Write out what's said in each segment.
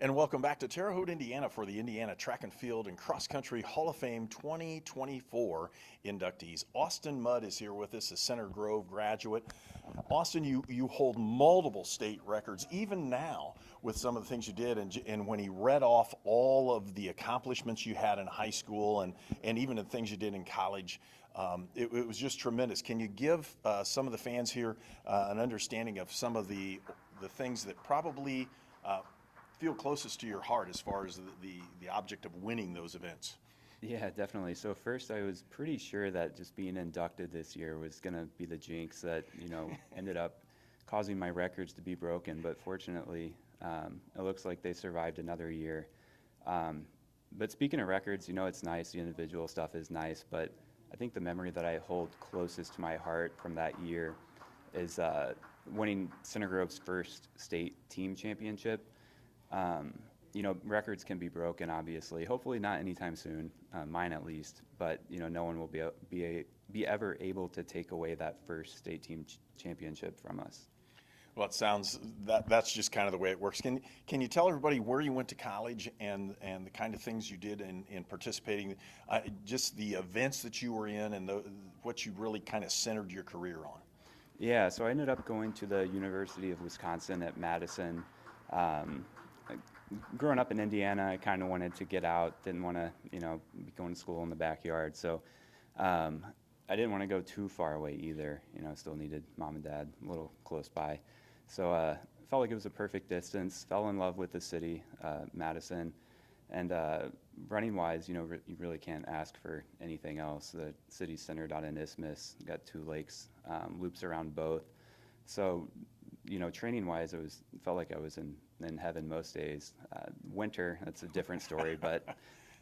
And welcome back to Terre Haute, Indiana for the Indiana Track and Field and Cross Country Hall of Fame 2024 inductees. Austin Mudd is here with us, a Center Grove graduate. Austin, you hold multiple state records, even now with some of the things you did. And when he read off all of the accomplishments you had in high school and even the things you did in college, it was just tremendous. Can you give some of the fans here an understanding of some of the things that probably feel closest to your heart as far as the object of winning those events? Yeah, definitely. So first, I was pretty sure that just being inducted this year was going to be the jinx that, ended up causing my records to be broken. But fortunately, it looks like they survived another year. But speaking of records, it's nice. The individual stuff is nice. But I think the memory that I hold closest to my heart from that year is winning Center Grove's first state team championship. Records can be broken, obviously. Hopefully not anytime soon, mine at least. But no one will be ever able to take away that first state team championship from us. Well, it sounds that's just kind of the way it works. Can you tell everybody where you went to college and the kind of things you did in participating, just the events that you were in and what you really kind of centered your career on? Yeah, so I ended up going to the University of Wisconsin at Madison. Growing up in Indiana, I kind of wanted to get out, didn't want to, be going to school in the backyard. So I didn't want to go too far away either. I still needed mom and dad a little close by. So felt like it was a perfect distance, fell in love with the city, Madison. And running-wise, you really can't ask for anything else. The city's centered on an isthmus, got two lakes, loops around both. So training-wise, felt like I was in heaven most days. Winter, that's a different story, but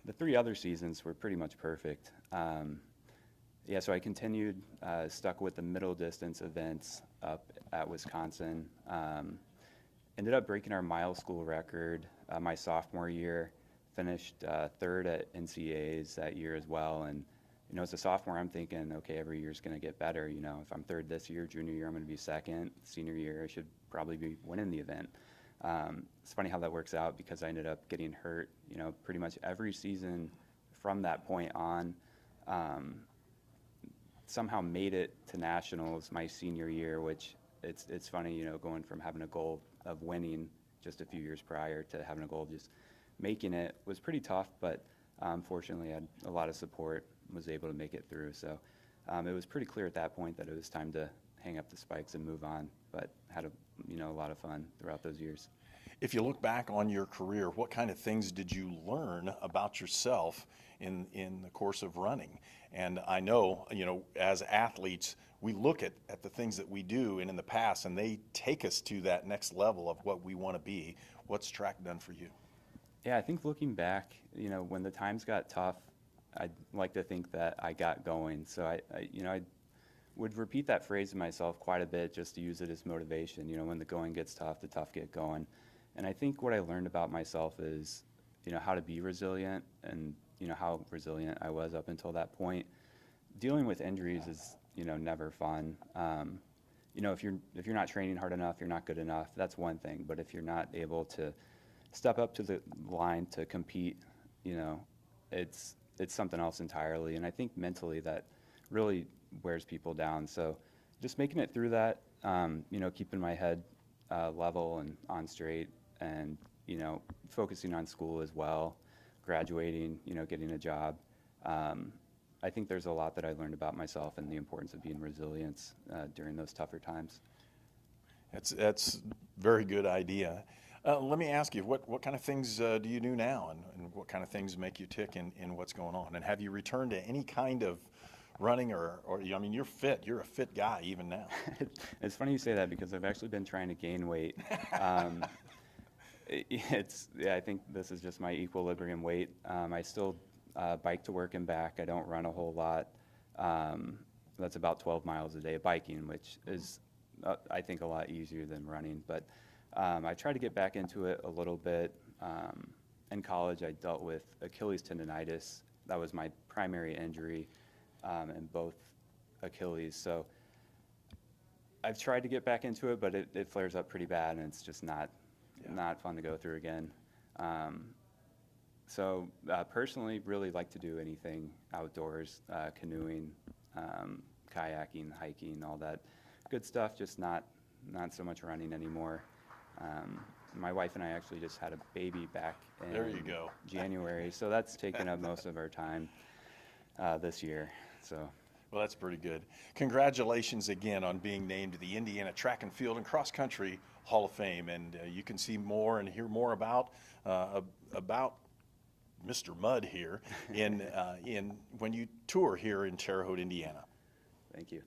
the 3 other seasons were pretty much perfect. So I continued, stuck with the middle distance events up at Wisconsin. Ended up breaking our mile school record my sophomore year. Finished third at NCAAs that year as well. And as a sophomore, I'm thinking, okay, every year's going to get better. If I'm third this year, junior year, I'm going to be second. Senior year, I should probably be winning the event. It's funny how that works out because I ended up getting hurt, pretty much every season from that point on. Somehow made it to nationals my senior year, which it's funny, going from having a goal of winning just a few years prior to having a goal of just making it was pretty tough, but fortunately I had a lot of support, was able to make it through. So it was pretty clear at that point that it was time to hang up the spikes and move on, but had a lot of fun throughout those years. If you look back on your career, what kind of things did you learn about yourself in the course of running? And I know, as athletes, we look at the things that we do and in the past, and they take us to that next level of what we want to be. What's track done for you? Yeah, I think looking back, when the times got tough, I'd like to think that I got going. So I would repeat that phrase to myself quite a bit just to use it as motivation. When the going gets tough, the tough get going. And I think what I learned about myself is, how to be resilient and, how resilient I was up until that point. Dealing with injuries is, never fun. If you're not training hard enough, you're not good enough, that's one thing. But if you're not able to step up to the line to compete, it's something else entirely. And I think mentally that really wears people down. So just making it through that, keeping my head level and on straight and, focusing on school as well, graduating, getting a job. I think there's a lot that I learned about myself and the importance of being resilient during those tougher times. That's a very good idea. Let me ask you, what kind of things do you do now, and what kind of things make you tick in what's going on? And have you returned to any kind of running or you're fit. You're a fit guy even now. It's funny you say that because I've actually been trying to gain weight. I think this is just my equilibrium weight. I still bike to work and back. I don't run a whole lot. That's about 12 miles a day of biking, which is, I think, a lot easier than running. But I try to get back into it a little bit. In college, I dealt with Achilles tendonitis. That was my primary injury in both Achilles. So I've tried to get back into it, but it flares up pretty bad, and it's just not fun to go through again. So personally, really like to do anything outdoors, canoeing, kayaking, hiking, all that good stuff, just not so much running anymore. My wife and I actually just had a baby back in There you go. January, so that's taken up most of our time this year. So. Well, that's pretty good. Congratulations again on being named to the Indiana Track and Field and Cross Country Hall of Fame. And you can see more and hear more about Mr. Mudd here in when you tour here in Terre Haute, Indiana. Thank you.